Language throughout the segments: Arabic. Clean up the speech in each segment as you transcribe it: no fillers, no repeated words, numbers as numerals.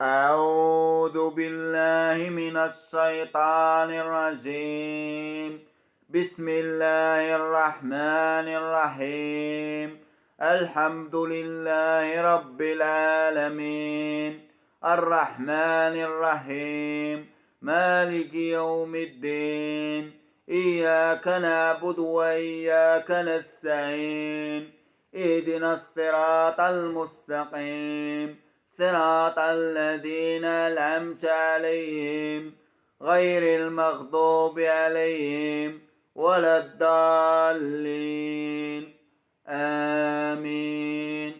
أعوذ بالله من الشيطان الرجيم. بسم الله الرحمن الرحيم. الحمد لله رب العالمين، الرحمن الرحيم، مالك يوم الدين. إياك نعبد وإياك نستعين. اهدنا الصراط المستقيم، صراط الذين أنعمت عليهم غير المغضوب عليهم ولا الضالين. آمين.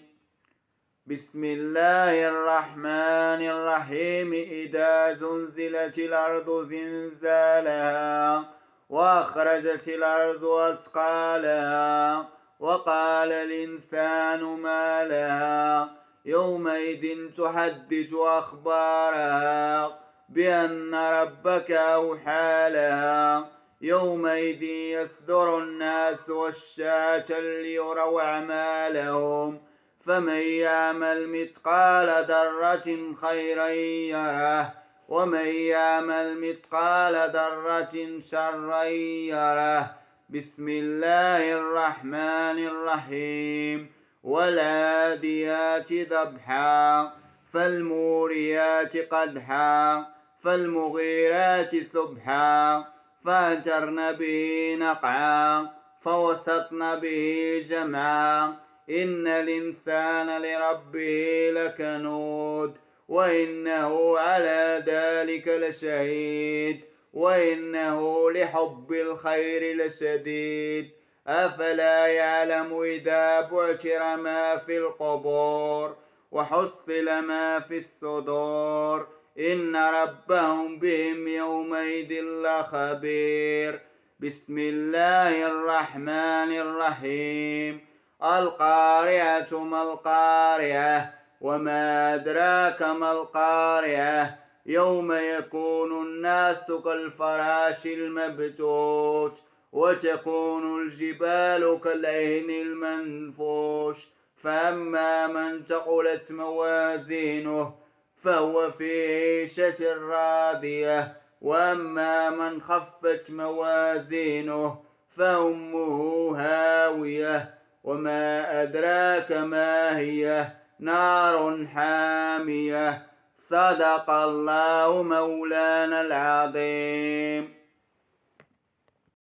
بسم الله الرحمن الرحيم. إذا زلزلت الأرض زلزالها وأخرجت الأرض أثقالها وقال الإنسان ما لها يومئذ تحدث أخبارها بأن ربك أوحى لها يومئذ يصدر الناس أشتاتا ليروا أعمالهم فمن يعمل مثقال ذرة خيرا يره ومن يعمل مثقال ذرة شرا يره. بسم الله الرحمن الرحيم. والعاديات ضبحا فالموريات قدحا فالمغيرات سبحا فأثرن به نقعا فوسطن به جمعا. إن الإنسان لربه لكنود وإنه على ذلك لشهيد وإنه لحب الخير لشديد. أفلا يعلم إذا بعثر ما في القبور وحصل ما في الصدور إن ربهم بهم يومئذ لخبير. بسم الله الرحمن الرحيم. القارعة ما القارعة وما أدراك ما القارعة يوم يكون الناس كالفراش المبثوث وتكون الجبال كالعهن المنفوش. فأما من ثقلت موازينه فهو في عيشة راضية وأما من خفت موازينه فأمه هاوية. وما أدراك ما هي نار حامية. صدق الله مولانا العظيم.